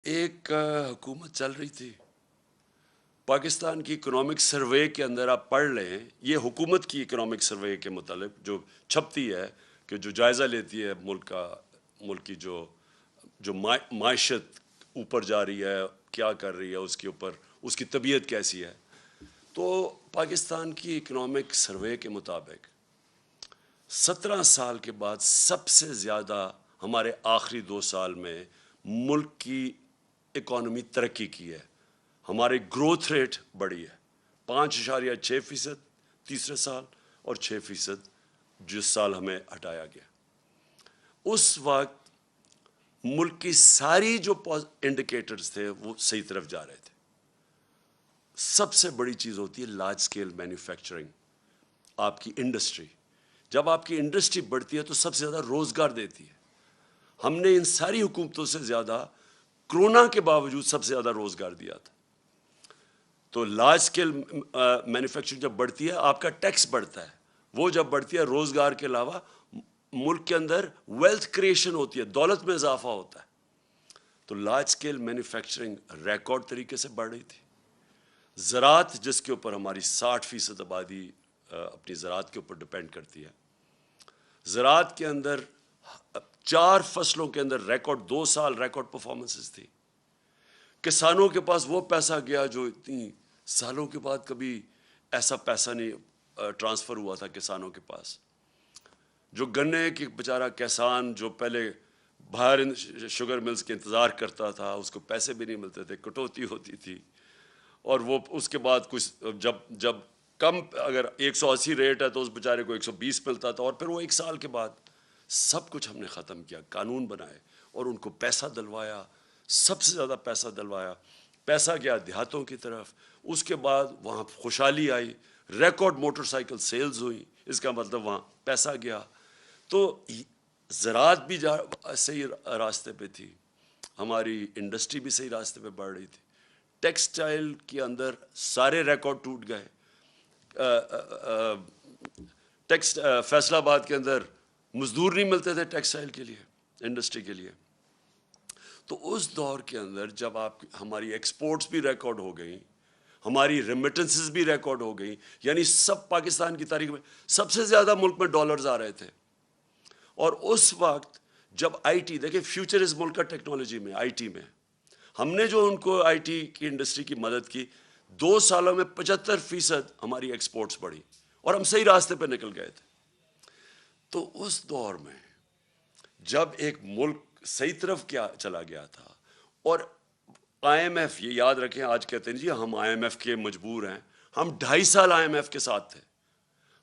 ایک حکومت چل رہی تھی پاکستان کی اکنامک سروے کے اندر، آپ پڑھ لیں، یہ حکومت کی اکنامک سروے کے متعلق جو چھپتی ہے، کہ جو جائزہ لیتی ہے ملک کی جو معیشت اوپر جا رہی ہے، کیا کر رہی ہے، اس کے اوپر اس کی طبیعت کیسی ہے. تو پاکستان کی اکنامک سروے کے مطابق 17 سال کے بعد سب سے زیادہ ہمارے آخری 2 سال میں ملک کی اکانومی ترقی کی ہے. ہماری گروتھ ریٹ بڑھی ہے 5.6% تیسرے سال، اور 6% جس سال ہمیں ہٹایا گیا. اس وقت ملک کی ساری جو انڈیکیٹرز تھے وہ صحیح طرف جا رہے تھے. سب سے بڑی چیز ہوتی ہے لارج سکیل مینوفیکچرنگ، آپ کی انڈسٹری. جب آپ کی انڈسٹری بڑھتی ہے تو سب سے زیادہ روزگار دیتی ہے. ہم نے ان ساری حکومتوں سے زیادہ کرونا کے باوجود سب سے زیادہ روزگار دیا تھا. تو لارج سکیل مینوفیکچرنگ جب بڑھتی ہے آپ کا ٹیکس بڑھتا ہے. وہ جب بڑھتی ہے روزگار کے علاوہ ملک کے اندر ویلتھ کریشن ہوتی ہے، دولت میں اضافہ ہوتا ہے. تو لارج سکیل مینوفیکچرنگ ریکارڈ طریقے سے بڑھ رہی تھی. زراعت، جس کے اوپر ہماری 60% آبادی اپنی زراعت کے اوپر ڈپینڈ کرتی ہے، زراعت کے اندر 4 فصلوں کے اندر ریکارڈ 2 سال ریکارڈ پرفارمنسز تھی. کسانوں کے پاس وہ پیسہ گیا جو اتنی سالوں کے بعد کبھی ایسا پیسہ نہیں ٹرانسفر ہوا تھا کسانوں کے پاس. جو گنے کی بیچارہ کسان جو پہلے باہر شوگر ملز کے انتظار کرتا تھا، اس کو پیسے بھی نہیں ملتے تھے، کٹوتی ہوتی تھی. اور وہ اس کے بعد کچھ جب کم، اگر 180 ریٹ ہے تو اس بیچارے کو 120 ملتا تھا. اور پھر وہ 1 سال کے بعد سب کچھ ہم نے ختم کیا، قانون بنائے اور ان کو پیسہ دلوایا، سب سے زیادہ پیسہ دلوایا. پیسہ گیا دیہاتوں کی طرف. اس کے بعد وہاں خوشحالی آئی، ریکارڈ موٹر سائیکل سیلز ہوئی، اس کا مطلب وہاں پیسہ گیا. تو زراعت بھی صحیح راستے پہ تھی، ہماری انڈسٹری بھی صحیح راستے پہ بڑھ رہی تھی. ٹیکسٹائل کے اندر سارے ریکارڈ ٹوٹ گئے. فیصل آباد کے اندر مزدور نہیں ملتے تھے ٹیکسٹائل کے لیے، انڈسٹری کے لیے. تو اس دور کے اندر جب ہماری ایکسپورٹس بھی ریکارڈ ہو گئیں، ہماری ریمیٹنسز بھی ریکارڈ ہو گئیں، یعنی سب پاکستان کی تاریخ میں سب سے زیادہ ملک میں ڈالرز آ رہے تھے. اور اس وقت جب آئی ٹی، دیکھیں فیوچر اس ملک کا ٹیکنالوجی میں، آئی ٹی میں، ہم نے جو ان کو آئی ٹی کی انڈسٹری کی مدد کی، 2 سالوں میں 75% ہماری ایکسپورٹس بڑھی اور ہم صحیح راستے پہ نکل گئے تھے. تو اس دور میں جب ایک ملک صحیح طرف کیا چلا گیا تھا، اور آئی ایم ایف، یہ یاد رکھیں، آج کہتے ہیں جی ہم آئی ایم ایف کے مجبور ہیں، ہم 2.5 سال آئی ایم ایف کے ساتھ تھے،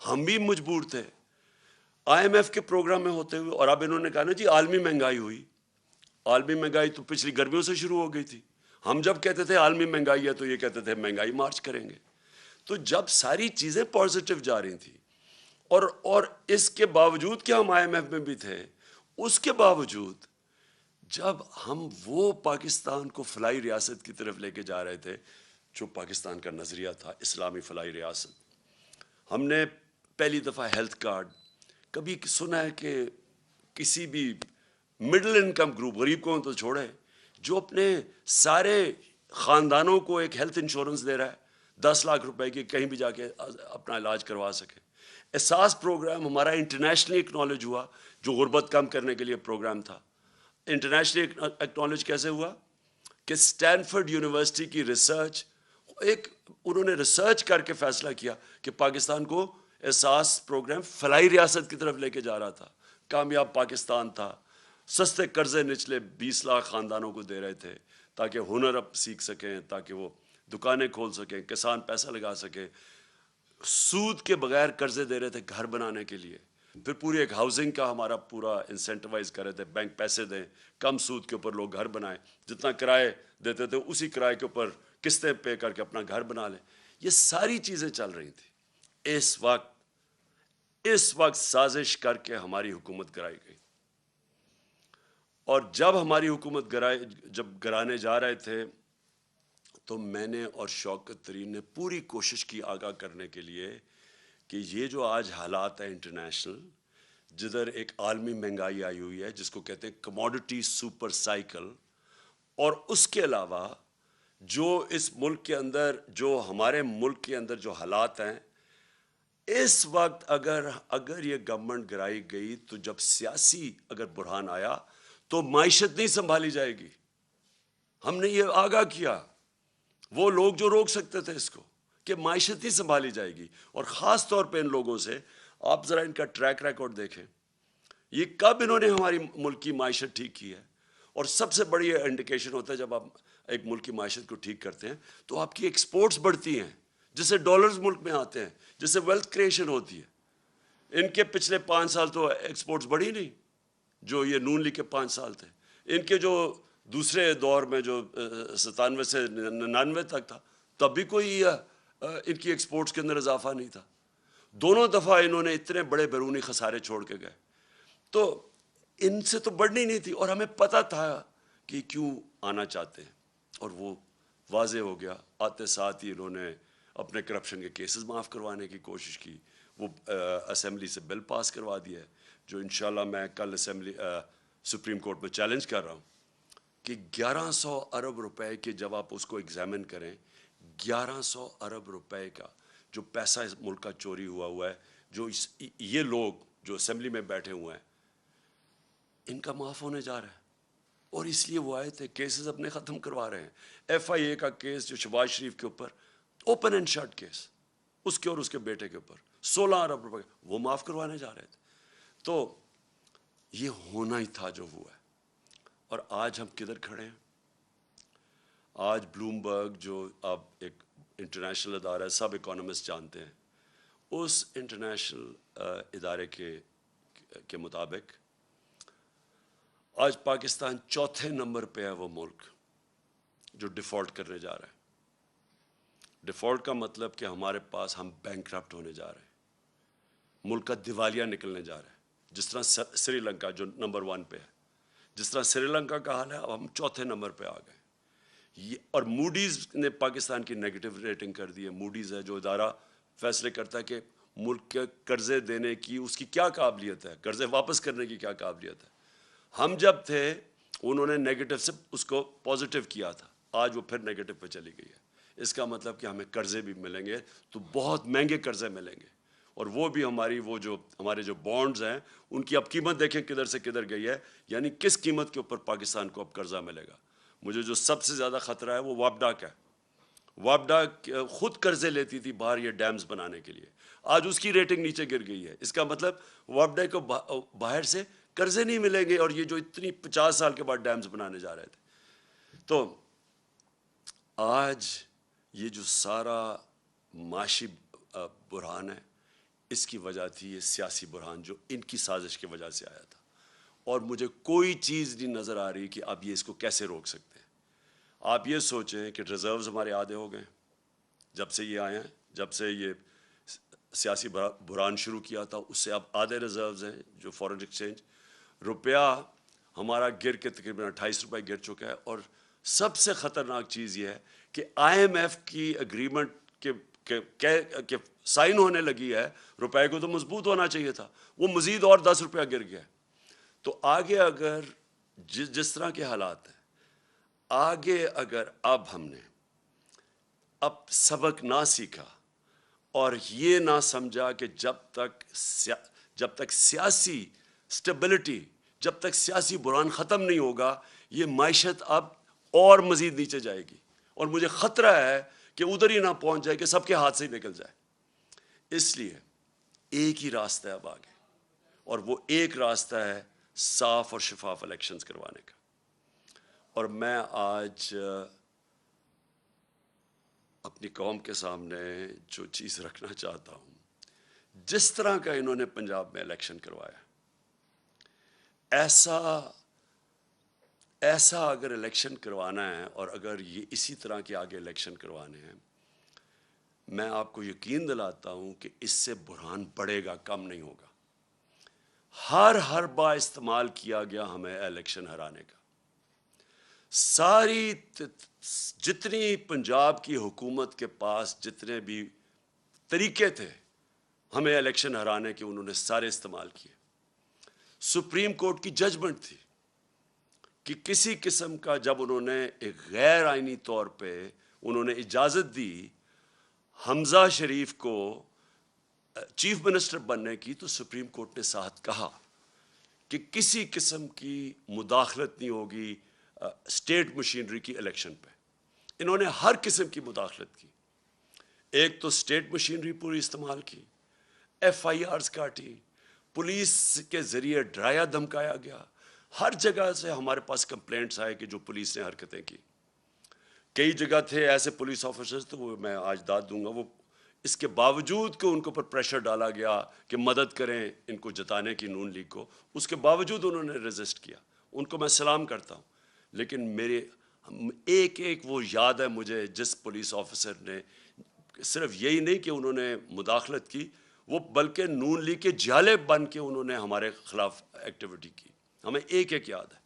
ہم بھی مجبور تھے آئی ایم ایف کے پروگرام میں ہوتے ہوئے. اور اب انہوں نے کہا نا جی عالمی مہنگائی ہوئی. عالمی مہنگائی تو پچھلی گرمیوں سے شروع ہو گئی تھی. ہم جب کہتے تھے عالمی مہنگائی ہے تو یہ کہتے تھے مہنگائی مارچ کریں گے. تو جب ساری چیزیں پازیٹیو جا رہی تھیں، اور اس کے باوجود کہ ہم آئی ایم ایف میں بھی تھے، اس کے باوجود جب ہم وہ پاکستان کو فلاحی ریاست کی طرف لے کے جا رہے تھے جو پاکستان کا نظریہ تھا، اسلامی فلاحی ریاست. ہم نے پہلی دفعہ ہیلتھ کارڈ، کبھی سنا ہے کہ کسی بھی مڈل انکم گروپ، غریب کو تو چھوڑے، جو اپنے سارے خاندانوں کو ایک ہیلتھ انشورنس دے رہا ہے 10 لاکھ روپے کی، کہیں بھی جا کے اپنا علاج کروا سکے. احساس پروگرام ہمارا انٹرنیشنلی اکنالج ہوا، جو غربت کم کرنے کے لیے پروگرام تھا. انٹرنیشنلی اکنالج کیسے ہوا کہ اسٹینفورڈ یونیورسٹی کی ریسرچ، انہوں نے ریسرچ کر کے فیصلہ کیا کہ پاکستان کو احساس پروگرام فلاحی ریاست کی طرف لے کے جا رہا تھا. کامیاب پاکستان تھا. سستے قرضے نچلے 20 لاکھ خاندانوں کو دے رہے تھے تاکہ ہنر اب سیکھ سکیں، تاکہ وہ دکانیں کھول سکیں، کسان پیسہ لگا سکے. سود کے بغیر قرضے دے رہے تھے گھر بنانے کے لیے. پھر پوری ایک ہاؤسنگ کا ہمارا پورا انسینٹیوائز کر رہے تھے، بینک پیسے دیں، کم سود کے اوپر لوگ گھر بنائیں، جتنا کرائے دیتے تھے اسی کرائے کے اوپر قسطیں پے کر کے اپنا گھر بنا لیں. یہ ساری چیزیں چل رہی تھیں. اس وقت سازش کر کے ہماری حکومت گرائی گئی. اور جب ہماری حکومت گرانے جا رہے تھے تو میں نے اور شوکت ترین نے پوری کوشش کی آگاہ کرنے کے لیے کہ یہ جو آج حالات ہیں انٹرنیشنل، جدھر ایک عالمی مہنگائی آئی ہوئی ہے جس کو کہتے ہیں کموڈٹی سپر سائیکل، اور اس کے علاوہ جو اس ملک کے اندر، جو ہمارے ملک کے اندر جو حالات ہیں اس وقت، اگر یہ گورنمنٹ گرائی گئی تو جب سیاسی اگر بحران آیا تو معیشت نہیں سنبھالی جائے گی. ہم نے یہ آگاہ کیا، وہ لوگ جو روک سکتے تھے اس کو، کہ معیشت نہیں سنبھالی جائے گی. اور خاص طور پہ ان لوگوں سے آپ ذرا ان کا ٹریک ریکارڈ دیکھیں، یہ کب انہوں نے ہماری ملک کی معیشت ٹھیک کی ہے. اور سب سے بڑی انڈیکیشن ہوتا ہے جب آپ ایک ملک کی معیشت کو ٹھیک کرتے ہیں تو آپ کی ایکسپورٹس بڑھتی ہیں، جس سے ڈالرز ملک میں آتے ہیں، جس سے ویلتھ کریشن ہوتی ہے. ان کے پچھلے 5 سال تو ایکسپورٹس بڑھی نہیں، جو یہ نون لیگ کے 5 سال تھے. ان کے جو دوسرے دور میں جو 97 سے 99 تک تھا، تب بھی کوئی ان کی ایکسپورٹس کے اندر اضافہ نہیں تھا. دونوں دفعہ انہوں نے اتنے بڑے بیرونی خسارے چھوڑ کے گئے. تو ان سے تو بڑھنی نہیں تھی، اور ہمیں پتہ تھا کہ کیوں آنا چاہتے ہیں، اور وہ واضح ہو گیا. آتے ساتھ ہی انہوں نے اپنے کرپشن کے کیسز معاف کروانے کی کوشش کی. وہ اسمبلی سے بل پاس کروا دیا ہے، جو انشاءاللہ میں کل سپریم کورٹ میں چیلنج کر رہا ہوں کہ 1100 ارب روپے کے، جب آپ اس کو ایگزامن کریں، 1100 ارب روپے کا جو پیسہ اس ملک کا چوری ہوا ہے، جو یہ لوگ جو اسمبلی میں بیٹھے ہوئے ہیں ان کا معاف ہونے جا رہا ہے. اور اس لیے وہ آئے تھے، کیسز اپنے ختم کروا رہے ہیں. ایف آئی اے کا کیس جو شہباز شریف کے اوپر اوپن اینڈ شٹ کیس، اس کے اور اس کے بیٹے کے اوپر 16 ارب روپے وہ معاف کروانے جا رہے تھے. تو یہ ہونا ہی تھا جو ہوا ہے. اور آج ہم کدھر کھڑے ہیں؟ آج بلومبرگ جو اب ایک انٹرنیشنل ادارہ ہے، سب اکانومسٹ جانتے ہیں، اس انٹرنیشنل ادارے کے مطابق آج پاکستان 4تھے نمبر پہ ہے وہ ملک جو ڈیفالٹ کرنے جا رہا ہے. ڈیفالٹ کا مطلب کہ ہمارے پاس ہم بینکرپٹ ہونے جا رہے ہیں، ملک کا دیوالیہ نکلنے جا رہا ہے. جس طرح سری لنکا جو نمبر 1 پہ ہے، جس طرح سری لنکا کا حال ہے، اب ہم 4تھے نمبر پہ آ گئے. اور موڈیز نے پاکستان کی نیگیٹو ریٹنگ کر دی ہے. موڈیز ہے جو ادارہ فیصلے کرتا ہے کہ ملک کے قرضے دینے کی اس کی کیا قابلیت ہے، قرضے واپس کرنے کی کیا قابلیت ہے. ہم جب تھے انہوں نے نیگیٹو سے اس کو پازیٹیو کیا تھا، آج وہ پھر نیگیٹو پہ چلی گئی ہے. اس کا مطلب کہ ہمیں قرضے بھی ملیں گے تو بہت مہنگے قرضے ملیں گے. اور وہ بھی ہمارے جو بانڈز ہیں ان کی اب قیمت دیکھیں کدھر سے کدھر گئی ہے. یعنی کس قیمت کے اوپر پاکستان کو اب قرضہ ملے گا. مجھے جو سب سے زیادہ خطرہ ہے وہ وابڈا کا ہے. وابڈا خود قرضے لیتی تھی باہر یہ ڈیمز بنانے کے لیے، آج اس کی ریٹنگ نیچے گر گئی ہے. اس کا مطلب وابڈا کو باہر سے قرضے نہیں ملیں گے، اور یہ جو اتنی 50 سال کے بعد ڈیمز بنانے جا رہے تھے. تو آج یہ جو سارا معاشی بحران ہے، اس کی وجہ تھی یہ سیاسی بحران جو ان کی سازش کی وجہ سے آیا تھا. اور مجھے کوئی چیز نہیں نظر آ رہی کہ اب یہ اس کو کیسے روک سکتے ہیں. آپ یہ سوچیں کہ ریزروز ہمارے آدھے ہو گئے جب سے یہ آئے ہیں، جب سے یہ سیاسی بحران شروع کیا تھا اس سے اب آدھے ریزروز ہیں جو فارن ایکسچینج. روپیہ ہمارا گر کے تقریباً 28 روپے گر چکا ہے. اور سب سے خطرناک چیز یہ ہے کہ آئی ایم ایف کی اگریمنٹ کے سائن ہونے لگی ہے، روپے کو تو مضبوط ہونا چاہیے تھا، وہ مزید اور 10 روپیہ گر گیا. تو آگے اگر جس طرح کے حالات ہیں، آگے اگر اب ہم نے سبق نہ سیکھا اور یہ نہ سمجھا کہ جب تک سیاسی سٹیبلٹی، جب تک سیاسی بحران ختم نہیں ہوگا، یہ معیشت اب اور مزید نیچے جائے گی. اور مجھے خطرہ ہے کہ ادھر ہی نہ پہنچ جائے کہ سب کے ہاتھ سے ہی نکل جائے. اس لیے ایک ہی راستہ ہے اب آگے، اور وہ ایک راستہ ہے صاف اور شفاف الیکشنز کروانے کا. اور میں آج اپنی قوم کے سامنے جو چیز رکھنا چاہتا ہوں، جس طرح کا انہوں نے پنجاب میں الیکشن کروایا، ایسا اگر الیکشن کروانا ہے اور اگر یہ اسی طرح کے آگے الیکشن کروانے ہیں، میں آپ کو یقین دلاتا ہوں کہ اس سے بحران بڑھے گا، کم نہیں ہوگا. ہر حربہ استعمال کیا گیا ہمیں الیکشن ہرانے کا. ساری جتنی پنجاب کی حکومت کے پاس جتنے بھی طریقے تھے ہمیں الیکشن ہرانے کے، انہوں نے سارے استعمال کیے. سپریم کورٹ کی ججمنٹ تھی کہ کسی قسم کا جب انہوں نے ایک غیر آئینی طور پہ انہوں نے اجازت دی حمزہ شریف کو چیف منسٹر بننے کی، تو سپریم کورٹ نے ساتھ کہا کہ کسی قسم کی مداخلت نہیں ہوگی اسٹیٹ مشینری کی الیکشن پہ۔ انہوں نے ہر قسم کی مداخلت کی، ایک تو اسٹیٹ مشینری پوری استعمال کی، ایف آئی آرز کاٹی، پولیس کے ذریعے ڈرایا دھمکایا گیا، ہر جگہ سے ہمارے پاس کمپلینٹس آئے کہ جو پولیس نے حرکتیں کی۔ کئی جگہ تھے ایسے پولیس آفیسرز، تو وہ میں آج داد دوں گا، وہ اس کے باوجود کہ ان کے اوپر پریشر ڈالا گیا کہ مدد کریں ان کو جتانے کی نون لیگ کو، اس کے باوجود انہوں نے ریزسٹ کیا، ان کو میں سلام کرتا ہوں۔ لیکن میرے ایک وہ یاد ہے مجھے جس پولیس آفیسر نے صرف یہی نہیں کہ انہوں نے مداخلت کی، وہ بلکہ نون لیگ کے جالے بن کے انہوں نے ہمارے خلاف ایکٹیویٹی کی، ہمیں ایک یاد ہے۔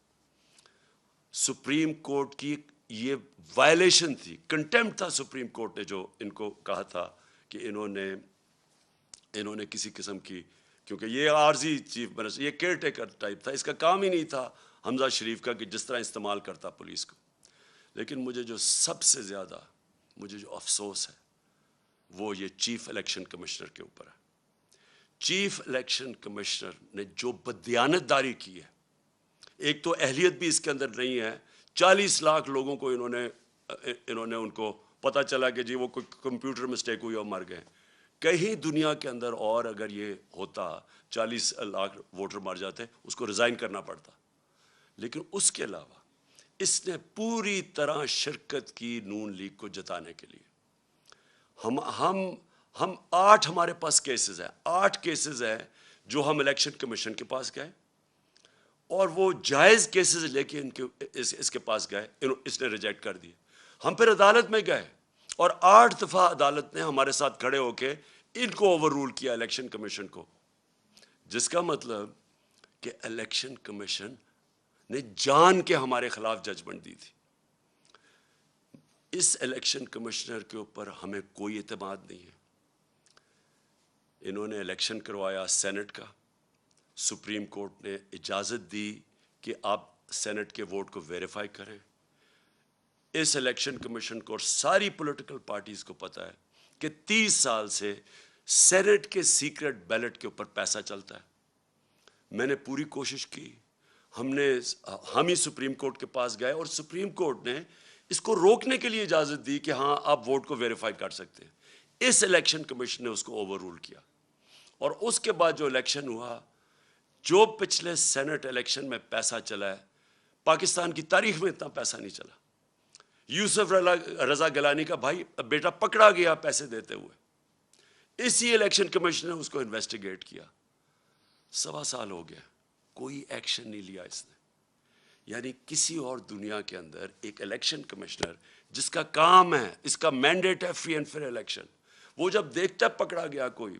سپریم کورٹ کی یہ وائلیشن تھی، کنٹیمپٹ تھا سپریم کورٹ نے جو ان کو کہا تھا کہ انہوں نے کسی قسم کی، کیونکہ یہ عارضی چیف منسٹر، یہ کیئر ٹیکر ٹائپ تھا، اس کا کام ہی نہیں تھا حمزہ شریف کا کہ جس طرح استعمال کرتا پولیس کو۔ لیکن مجھے جو سب سے زیادہ مجھے جو افسوس ہے وہ یہ چیف الیکشن کمشنر کے اوپر ہے۔ چیف الیکشن کمشنر نے جو بددیانت داری کی ہے، ایک تو اہلیت بھی اس کے اندر نہیں ہے، 40 لاکھ لوگوں کو انہوں نے ان کو پتہ چلا کہ جی وہ کوئی کمپیوٹر مسٹیک ہوئی اور مر گئے۔ کہیں دنیا کے اندر اور اگر یہ ہوتا 40 لاکھ ووٹر مر جاتے، اس کو ریزائن کرنا پڑتا۔ لیکن اس کے علاوہ اس نے پوری طرح شرکت کی نون لیگ کو جتانے کے لیے۔ ہم 8 ہمارے پاس کیسز ہیں، 8 کیسز ہیں جو ہم الیکشن کمیشن کے پاس گئے اور وہ جائز کیسز لے کے اس کے پاس گئے، اس نے ریجیکٹ کر دیے۔ ہم پھر عدالت میں گئے اور 8 دفعہ عدالت نے ہمارے ساتھ کھڑے ہو کے ان کو اوور رول کیا، الیکشن کمیشن کو، جس کا مطلب کہ الیکشن کمیشن نے جان کے ہمارے خلاف ججمنٹ دی تھی۔ اس الیکشن کمشنر کے اوپر ہمیں کوئی اعتماد نہیں ہے۔ انہوں نے الیکشن کروایا سینٹ کا، سپریم کورٹ نے اجازت دی کہ آپ سینٹ کے ووٹ کو ویریفائی کریں۔ اس الیکشن کمیشن کو اور ساری پولیٹیکل پارٹیز کو پتہ ہے کہ 30 سال سے سینٹ کے سیکرٹ بیلٹ کے اوپر پیسہ چلتا ہے۔ میں نے پوری کوشش کی، ہم ہی سپریم کورٹ کے پاس گئے اور سپریم کورٹ نے اس کو روکنے کے لیے اجازت دی کہ ہاں آپ ووٹ کو ویریفائی کر سکتے ہیں۔ اس الیکشن کمیشن نے اس کو اوور رول کیا، اور اس کے بعد جو الیکشن ہوا، جو پچھلے سینٹ الیکشن میں پیسہ چلا ہے، پاکستان کی تاریخ میں اتنا پیسہ نہیں چلا۔ یوسف رضا گیلانی کا بھائی بیٹا پکڑا گیا پیسے دیتے ہوئے، اسی الیکشن کمیشن نے اس کو انویسٹیگیٹ کیا۔ 1.25 سال ہو گیا، کوئی ایکشن نہیں لیا اس نے۔ یعنی کسی اور دنیا کے اندر ایک الیکشن کمشنر جس کا کام ہے، اس کا مینڈیٹ ہے فری اینڈ فیئر الیکشن، وہ جب دیکھتا ہے پکڑا گیا کوئی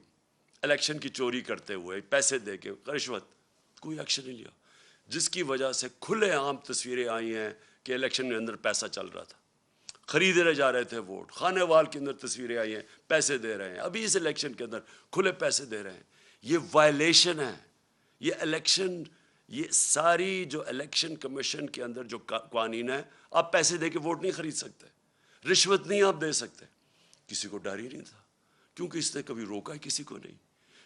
الیکشن کی چوری کرتے ہوئے، پیسے دے کے، رشوت، کوئی ایکشن نہیں لیا، جس کی وجہ سے کھلے عام تصویریں آئی ہیں کہ الیکشن کے اندر پیسہ چل رہا تھا، خریدے جا رہے تھے ووٹ، خانے وال کے اندر تصویریں آئی ہیں، پیسے دے رہے ہیں، ابھی اس الیکشن کے اندر کھلے پیسے دے رہے ہیں۔ یہ وائلیشن ہے، یہ الیکشن، یہ ساری جو الیکشن کمیشن کے اندر جو قوانین ہے، آپ پیسے دے کے ووٹ نہیں خرید سکتے، رشوت نہیں آپ دے سکتے۔ کسی کو ڈر ہی نہیں تھا، کیونکہ اس نے کبھی روکا ہی کسی کو نہیں،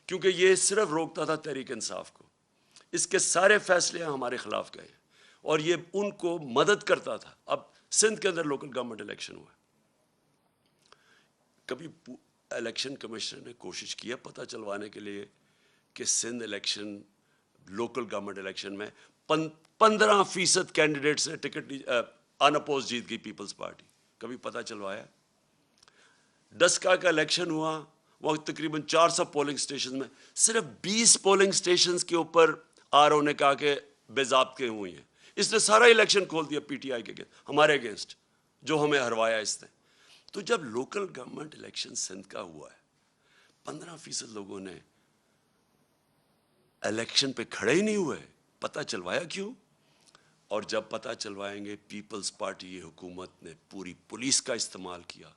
کیونکہ یہ صرف روکتا تھا تحریک انصاف کو۔ اس کے سارے فیصلے ہمارے خلاف گئے اور یہ ان کو مدد کرتا تھا۔ اب سندھ کے اندر لوکل گورنمنٹ الیکشن ہوا، کبھی الیکشن کمیشنر نے کوشش کیا پتہ چلوانے کے لیے کہ Sindh election, local government election میں 15% کینڈیڈیٹ سے ٹکٹ ان اپوز جیت گئی پیپلز پارٹی، کبھی پتہ چلوایا؟ ڈسکا کا الیکشن ہوا، وہ تقریباً 400 پولنگ سٹیشن میں صرف 20 پولنگ سٹیشنز کے اوپر آر او نے کہا کہ بے ضابطے ہوئی ہیں۔ اس نے سارا الیکشن کھول دیا پی ٹی آئی کے ہمارے اگینسٹ، جو ہمیں ہروایا اس نے۔ تو جب لوکل گورنمنٹ الیکشن سندھ کا ہوا ہے، 15% لوگوں نے الیکشن پہ کھڑے ہی نہیں ہوئے، پتہ چلوایا کیوں؟ اور جب پتہ چلوائیں گے پیپلز پارٹی، یہ حکومت نے پوری پولیس کا استعمال کیا،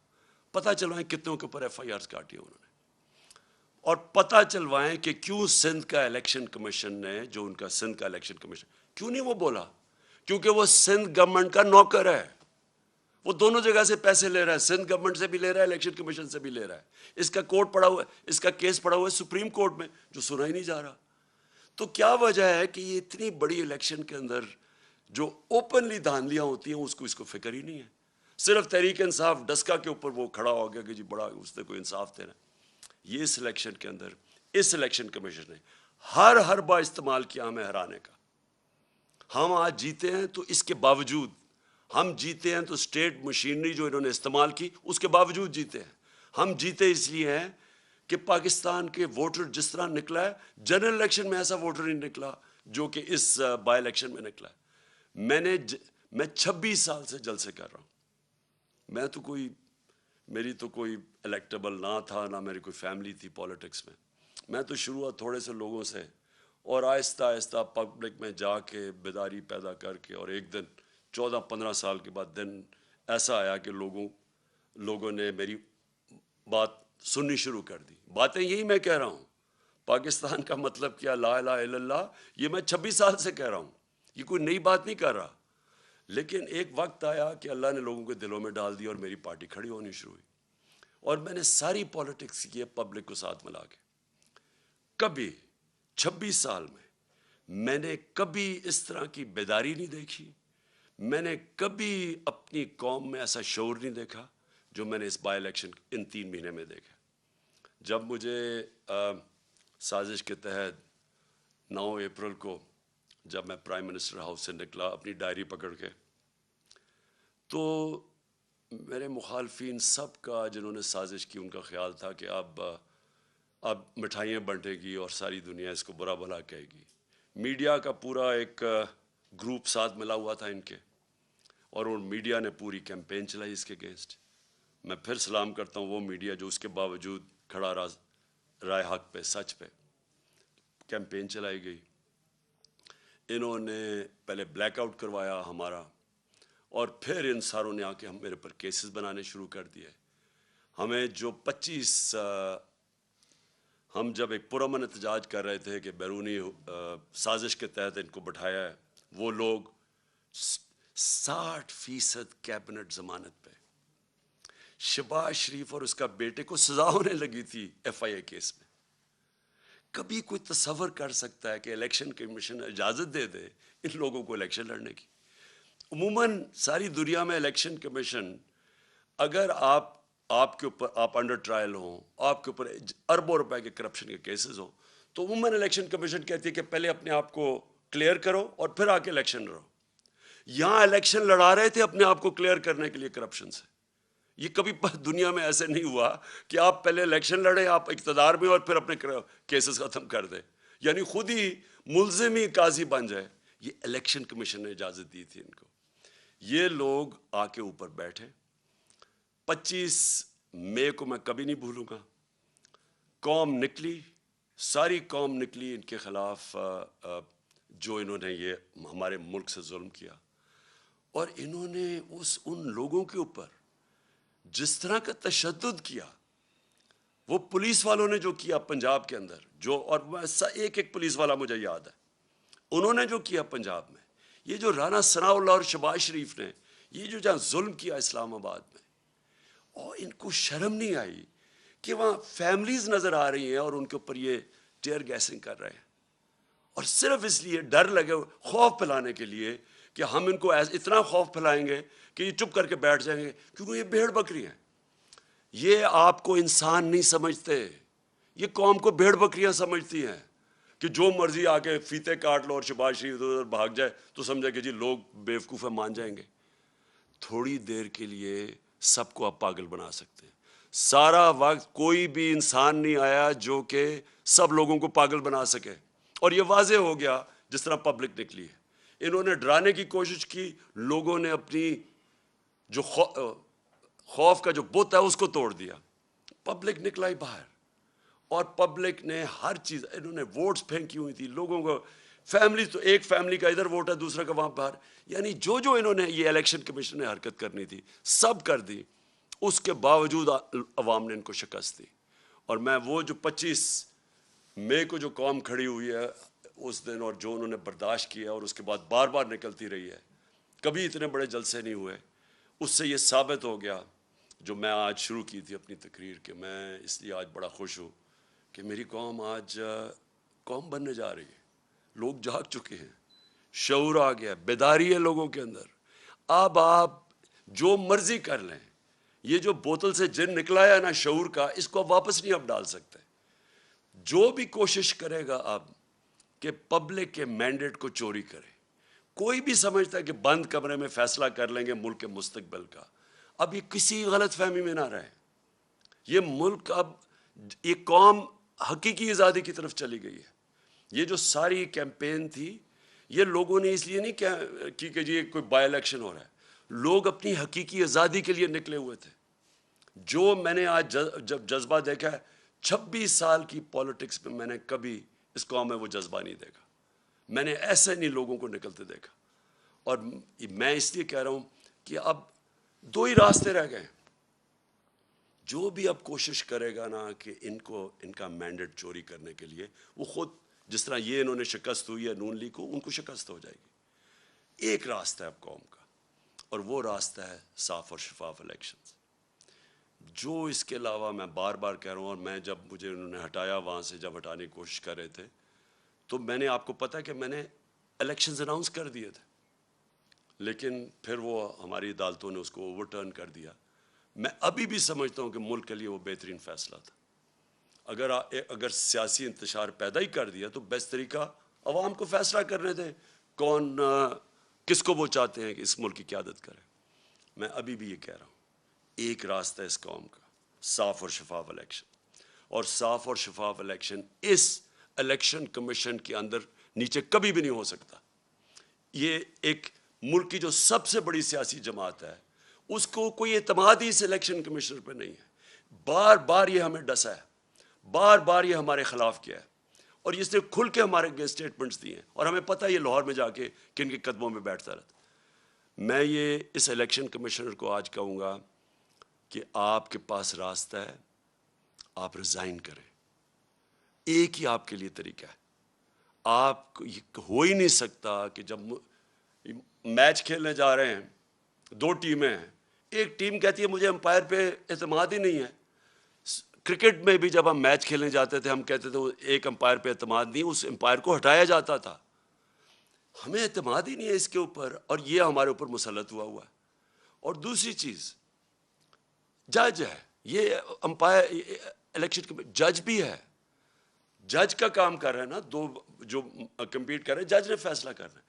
پتہ چلوائیں کتنوں کے اوپر ایف آئی آرز کاٹی انہوں نے، اور پتہ چلوائیں کہ کیوں سندھ کا الیکشن کمیشن نے، جو ان کا سندھ کا الیکشن کمیشن، کیوں نہیں وہ بولا کیونکہ وہ سندھ گورنمنٹ کا نوکر ہے. وہ دونوں جگہ سے پیسے لے رہا ہے, سندھ گورنمنٹ سے بھی لے رہا ہے, الیکشن کمیشن سے بھی لے رہا ہے. اس کا کورٹ پڑا ہوا ہے, اس کا کیس پڑا ہوا ہے سپریم کورٹ میں, جو سنا ہی نہیں جا رہا. تو کیا وجہ ہے کہ یہ اتنی بڑی الیکشن کے اندر جو اوپنلی دھاندلیاں ہوتی ہیں اس کو فکر ہی نہیں ہے. صرف تحریک انصاف ڈسکا کے اوپر وہ کھڑا ہو گیا کہ جی بڑا اس نے کوئی انصاف دینا. یہ اس الیکشن کے اندر اس الیکشن کمیشن نے ہر حربہ استعمال کیا ہمیں ہرانے کا. ہم آج جیتے ہیں تو اس کے باوجود ہم جیتے ہیں تو اسٹیٹ مشینری جو انہوں نے استعمال کی اس کے باوجود جیتے ہیں. ہم جیتے اس لیے ہیں کہ پاکستان کے ووٹر جس طرح نکلا ہے, جنرل الیکشن میں ایسا ووٹر نہیں نکلا جو کہ اس بائی الیکشن میں نکلا ہے. میں 26 سال سے جلسے کر رہا ہوں. میری تو کوئی الیکٹیبل نہ تھا, نہ میری کوئی فیملی تھی پالیٹکس میں. میں تو شروعات تھوڑے سے لوگوں سے اور آہستہ آہستہ پبلک میں جا کے بیداری پیدا کر کے, اور ایک دن 14-15 سال کے بعد دن ایسا آیا کہ لوگوں نے میری بات سننی شروع کر دی. باتیں یہی میں کہہ رہا ہوں, پاکستان کا مطلب کیا, لا الہ الا اللہ, یہ میں 26 سال سے کہہ رہا ہوں, یہ کوئی نئی بات نہیں کر رہا. لیکن ایک وقت آیا کہ اللہ نے لوگوں کے دلوں میں ڈال دیا اور میری پارٹی کھڑی ہونی شروع ہوئی, اور میں نے ساری پالیٹکس کی ہے پبلک کو ساتھ ملا کے. کبھی 26 سال میں نے کبھی اس طرح کی بیداری نہیں دیکھی, میں نے کبھی اپنی قوم میں ایسا شعور نہیں دیکھا جو میں نے اس بائی الیکشن ان 3 مہینے میں دیکھا. جب مجھے سازش کے تحت 9 اپریل کو جب میں پرائم منسٹر ہاؤس سے نکلا اپنی ڈائری پکڑ کے, تو میرے مخالفین سب کا جنہوں نے سازش کی ان کا خیال تھا کہ اب مٹھائیاں بانٹے گی اور ساری دنیا اس کو برا بھلا کہے گی. میڈیا کا پورا ایک گروپ ساتھ ملا ہوا تھا ان کے, اور ان میڈیا نے پوری کیمپین چلائی اس کے اگینسٹ. میں پھر سلام کرتا ہوں وہ میڈیا جو اس کے باوجود کھڑا رہا رائے حق پہ, سچ پہ. کیمپین چلائی گئی, انہوں نے پہلے بلیک آؤٹ کروایا ہمارا, اور پھر ان ساروں نے آ کے میرے پر کیسز بنانے شروع کر دیے. ہمیں جو 25 ہم جب ایک پرامن احتجاج کر رہے تھے کہ بیرونی سازش کے تحت ان کو بٹھایا ہے, وہ لوگ 60% کیبنٹ ضمانت پہ. شہباز شریف اور اس کا بیٹے کو سزا ہونے لگی تھی FIA کیس میں. کبھی کوئی تصور کر سکتا ہے کہ الیکشن کمیشن اجازت دے دے ان لوگوں کو الیکشن لڑنے کی؟ عموماً ساری دنیا میں الیکشن کمیشن, اگر آپ کے اوپر آپ انڈر ٹرائل ہوں, آپ کے اوپر اربوں روپے کے کرپشن کے کیسز ہوں, تو عموماً الیکشن کمیشن کہتی ہے کہ پہلے اپنے آپ کو کلیئر کرو اور پھر آ کے الیکشن لڑو. یہاں الیکشن لڑا رہے تھے اپنے آپ کو کلیئر کرنے کے لیے کرپشن سے. یہ کبھی دنیا میں ایسے نہیں ہوا کہ آپ پہلے الیکشن لڑیں, آپ اقتدار میں, اور پھر اپنے کیسز ختم کر دیں, یعنی خود ہی ملزم ہی قاضی بن جائے. یہ الیکشن کمیشن نے اجازت دی تھی ان کو. یہ لوگ آ کے اوپر بیٹھے. 25 مئی کو میں کبھی نہیں بھولوں گا, قوم نکلی, ساری قوم نکلی ان کے خلاف جو انہوں نے یہ ہمارے ملک سے ظلم کیا. اور انہوں نے ان لوگوں کے اوپر جس طرح کا تشدد کیا, وہ پولیس والوں نے جو کیا پنجاب کے اندر, اور ایک پولیس والا مجھے یاد ہے, انہوں نے جو کیا پنجاب میں, یہ جو رانا ثناء اللہ اور شہباز شریف نے یہ جو جہاں ظلم کیا اسلام آباد میں, اور ان کو شرم نہیں آئی کہ وہاں فیملیز نظر آ رہی ہیں اور ان کے اوپر یہ ٹیئر گیسنگ کر رہے ہیں, اور صرف اس لیے ڈر لگے, خوف پھیلانے کے لیے کہ ہم ان کو اتنا خوف پھیلائیں گے کہ یہ چپ کر کے بیٹھ جائیں گے, کیونکہ یہ بھیڑ بکری ہیں. یہ آپ کو انسان نہیں سمجھتے, یہ قوم کو بھیڑ بکریاں سمجھتی ہیں کہ جو مرضی آ کے فیتے کاٹ لو اور شہباز شریف ادھر بھاگ جائے تو سمجھے کہ جی لوگ بیوقوف ہیں, مان جائیں گے. تھوڑی دیر کے لیے سب کو آپ پاگل بنا سکتے ہیں. سارا وقت کوئی بھی انسان نہیں آیا جو کہ سب لوگوں کو پاگل بنا سکے, اور یہ واضح ہو گیا جس طرح پبلک نکلی ہے. انہوں نے ڈرانے کی کوشش کی, لوگوں نے اپنی جو خوف کا جو بت ہے اس کو توڑ دیا. پبلک نکلا ہی باہر, اور پبلک نے ہر چیز, انہوں نے ووٹس پھینکی ہوئی تھی لوگوں کو, فیملی تو ایک فیملی کا ادھر ووٹ ہے دوسرا کا وہاں باہر, یعنی جو انہوں نے یہ الیکشن کمیشن نے حرکت کرنی تھی سب کر دی. اس کے باوجود عوام نے ان کو شکست دی. اور میں وہ جو 25 مئی کو جو قوم کھڑی ہوئی ہے اس دن, اور جو انہوں نے برداشت کیا اور اس کے بعد بار بار نکلتی رہی ہے, کبھی اتنے بڑے جلسے نہیں ہوئے. اس سے یہ ثابت ہو گیا جو میں آج شروع کی تھی اپنی تقریر کہ میں اس لیے آج بڑا خوش ہوں کہ میری قوم آج قوم بننے جا رہی ہے. لوگ جاگ چکے ہیں, شعور آ گیا, بیداری ہے لوگوں کے اندر. اب آپ جو مرضی کر لیں, یہ جو بوتل سے جن نکلا ہے نا شعور کا, اس کو واپس نہیں اب ڈال سکتے. جو بھی کوشش کرے گا اب کہ پبلک کے مینڈیٹ کو چوری کرے, کوئی بھی سمجھتا ہے کہ بند کمرے میں فیصلہ کر لیں گے ملک کے مستقبل کا, اب یہ کسی غلط فہمی میں نہ رہے. یہ ملک اب, یہ قوم حقیقی آزادی کی طرف چلی گئی ہے. یہ جو ساری کیمپین تھی یہ لوگوں نے اس لیے نہیں کی کہ یہ کوئی بائی الیکشن ہو رہا ہے. لوگ اپنی حقیقی آزادی کے لیے نکلے ہوئے تھے. جو میں نے آج جب جذبہ دیکھا ہے 26 سال کی پولیٹکس میں, میں نے کبھی اس قوم میں وہ جذبہ نہیں دیکھا. میں نے ایسے نہیں لوگوں کو نکلتے دیکھا. اور میں اس لیے کہہ رہا ہوں کہ اب 2 ہی راستے رہ گئے. جو بھی اب کوشش کرے گا نا کہ ان کا مینڈیٹ چوری کرنے کے لیے, وہ خود جس طرح یہ انہوں نے شکست ہوئی ہے نون لیگ کو, ان کو شکست ہو جائے گی. ایک راستہ ہے اب قوم کا, اور وہ راستہ ہے صاف اور شفاف الیکشنز. جو اس کے علاوہ میں بار بار کہہ رہا ہوں, اور میں جب مجھے انہوں نے ہٹایا وہاں سے, جب ہٹانے کی کوشش کر رہے تھے, تو میں نے, آپ کو پتہ ہے کہ میں نے الیکشنز اناؤنس کر دیے تھے, لیکن پھر وہ ہماری عدالتوں نے اس کو اوور ٹرن کر دیا. میں ابھی بھی سمجھتا ہوں کہ ملک کے لیے وہ بہترین فیصلہ تھا. اگر سیاسی انتشار پیدا ہی کر دیا تو بیسٹ طریقہ عوام کو فیصلہ کرنے دیں کون کس کو وہ چاہتے ہیں کہ اس ملک کی قیادت کرے. میں ابھی بھی یہ کہہ رہا ہوں, ایک راستہ ہے اس قوم کا, صاف اور شفاف الیکشن. اور صاف اور شفاف الیکشن اس الیکشن کمیشن کے اندر نیچے کبھی بھی نہیں ہو سکتا. یہ ایک ملک کی جو سب سے بڑی سیاسی جماعت ہے, اس کو کوئی اعتماد ہی اس الیکشن کمیشنر پہ نہیں ہے. بار بار یہ ہمیں ڈسا ہے, بار بار یہ ہمارے خلاف کیا ہے, اور اس نے کھل کے ہمارے اسٹیٹمنٹس دیے ہیں, اور ہمیں پتہ ہے یہ لاہور میں جا کے کن کے قدموں میں بیٹھتا رہتا. میں یہ اس الیکشن کمیشنر کو آج کہوں گا کہ آپ کے پاس راستہ ہے, آپ ریزائن کریں. ایک ہی آپ کے لیے طریقہ ہے. آپ ہو ہی نہیں سکتا کہ جب میچ کھیلنے جا رہے ہیں, 2 ٹیمیں ہیں, ایک ٹیم کہتی ہے مجھے امپائر پہ اعتماد ہی نہیں ہے. کرکٹ میں بھی جب ہم میچ کھیلنے جاتے تھے ہم کہتے تھے ایک امپائر پہ اعتماد نہیں, اس امپائر کو ہٹایا جاتا تھا. ہمیں اعتماد ہی نہیں ہے اس کے اوپر, اور یہ ہمارے اوپر مسلط ہوا ہے. اور دوسری چیز, جج ہے, یہ امپائر الیکشن جج بھی ہے. جج کا کام کر رہے ہیں نا, 2 جو کمپیٹ کر رہے ہیں, جج نے فیصلہ کرنا ہے.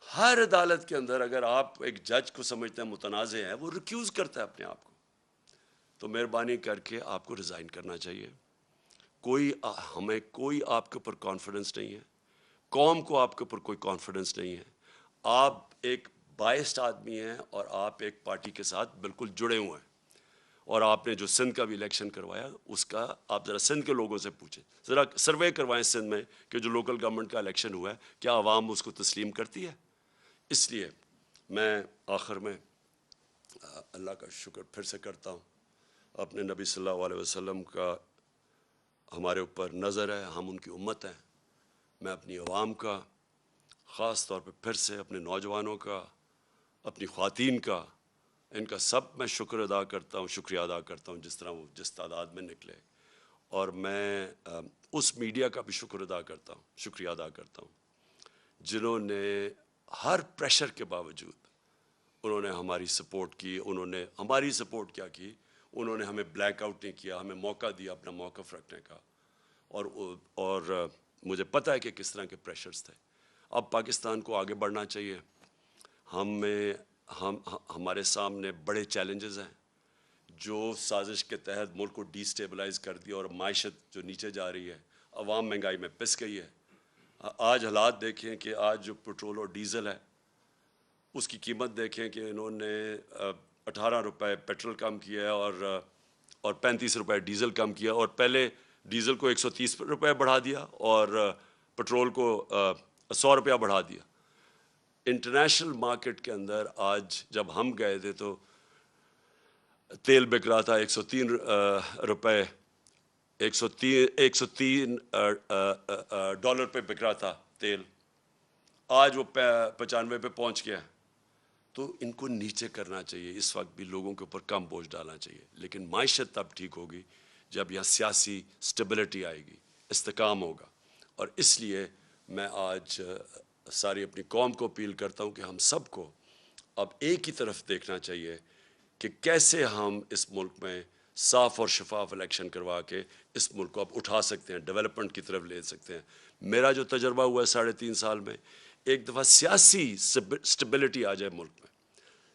ہر عدالت کے اندر اگر آپ ایک جج کو سمجھتے ہیں متنازع ہے, وہ ریکیوز کرتا ہے اپنے آپ کو. تو مہربانی کر کے آپ کو ریزائن کرنا چاہیے. ہمیں کوئی آپ کے اوپر کانفیڈنس نہیں ہے, قوم کو آپ کے اوپر کوئی کانفیڈنس نہیں ہے. آپ ایک بائسڈ آدمی ہیں, اور آپ ایک پارٹی کے ساتھ بالکل جڑے ہوئے ہیں. اور آپ نے جو سندھ کا بھی الیکشن کروایا, اس کا آپ ذرا سندھ کے لوگوں سے پوچھیں, ذرا سروے کروائیں سندھ میں کہ جو لوکل گورنمنٹ کا الیکشن ہوا ہے کیا عوام اس کو تسلیم کرتی ہے. اس لیے میں آخر میں اللہ کا شکر پھر سے کرتا ہوں. اپنے نبی صلی اللہ علیہ وسلم کا ہمارے اوپر نظر ہے, ہم ان کی امت ہیں. میں اپنی عوام کا, خاص طور پہ پھر سے اپنے نوجوانوں کا, اپنی خواتین کا, ان کا سب میں شکر ادا کرتا ہوں, شکریہ ادا کرتا ہوں جس طرح وہ جس تعداد میں نکلے. اور میں اس میڈیا کا بھی شکر ادا کرتا ہوں, شکریہ ادا کرتا ہوں, جنہوں نے ہر پریشر کے باوجود انہوں نے ہماری سپورٹ کی. انہوں نے ہماری سپورٹ کیا کی, انہوں نے ہمیں بلیک آؤٹ نہیں کیا, ہمیں موقع دیا اپنا موقف رکھنے کا. اور مجھے پتہ ہے کہ کس طرح کے پریشرز تھے. اب پاکستان کو آگے بڑھنا چاہیے. ہمارے سامنے بڑے چیلنجز ہیں جو سازش کے تحت ملک کو ڈی سٹیبلائز کر دیا, اور معیشت جو نیچے جا رہی ہے, عوام مہنگائی میں پس گئی ہے. آج حالات دیکھیں کہ آج جو پٹرول اور ڈیزل ہے اس کی قیمت دیکھیں کہ انہوں نے 18 روپے پیٹرول کم کیا ہے, اور 35 روپے ڈیزل کم کیا, اور پہلے ڈیزل کو 130 روپے بڑھا دیا اور پٹرول کو 100 روپیہ بڑھا دیا. انٹرنیشنل مارکیٹ کے اندر آج جب ہم گئے تھے تو تیل بک رہا تھا 103 روپے, 103 ڈالر پہ بک رہا تھا تیل. آج وہ 95 پہ پہنچ گیا. تو ان کو نیچے کرنا چاہیے. اس وقت بھی لوگوں کے اوپر کم بوجھ ڈالنا چاہیے. لیکن معیشت تب ٹھیک ہوگی جب یہاں سیاسی سٹیبلٹی آئے گی, استحکام ہوگا. اور اس لیے میں آج ساری اپنی قوم کو اپیل کرتا ہوں کہ ہم سب کو اب ایک ہی طرف دیکھنا چاہیے کہ کیسے ہم اس ملک میں صاف اور شفاف الیکشن کروا کے اس ملک کو اب اٹھا سکتے ہیں, ڈیولپمنٹ کی طرف لے سکتے ہیں. میرا جو تجربہ ہوا ہے 3.5 سال میں, ایک دفعہ سیاسی سٹیبلٹی آ جائے ملک میں,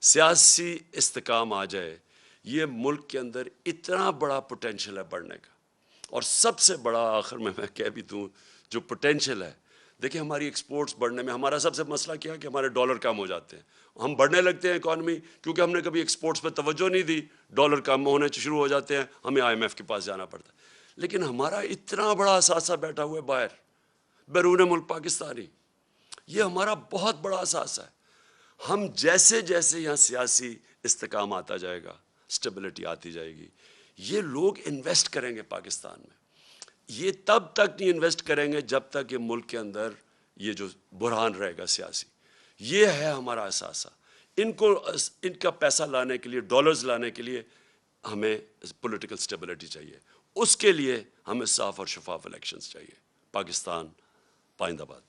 سیاسی استحکام آ جائے, یہ ملک کے اندر اتنا بڑا پوٹینشیل ہے بڑھنے کا. اور سب سے بڑا آخر میں کہہ بھی دوں جو پوٹینشیل ہے, دیکھیں ہماری ایکسپورٹس بڑھنے میں ہمارا سب سے مسئلہ کیا ہے کہ ہمارے ڈالر کم ہو جاتے ہیں. ہم بڑھنے لگتے ہیں اکانومی کیونکہ ہم نے کبھی ایکسپورٹس پہ توجہ نہیں دی, ڈالر کم ہونے شروع ہو جاتے ہیں, ہمیں IMF کے پاس جانا پڑتا ہے. لیکن ہمارا اتنا بڑا اثاثہ بیٹھا ہوا ہے باہر, بیرون ملک پاکستانی, یہ ہمارا بہت بڑا اثاثہ ہے. ہم جیسے جیسے یہاں سیاسی استحکام آتا جائے گا, سٹیبلٹی آتی جائے گی, یہ لوگ انویسٹ کریں گے پاکستان میں. یہ تب تک نہیں انویسٹ کریں گے جب تک یہ ملک کے اندر یہ جو بحران رہے گا سیاسی. یہ ہے ہمارا اثاثہ. ان کا پیسہ لانے کے لیے, ڈالرز لانے کے لیے ہمیں پولیٹیکل سٹیبلٹی چاہیے. اس کے لیے ہمیں صاف اور شفاف الیکشنز چاہیے. پاکستان پائندہ باد.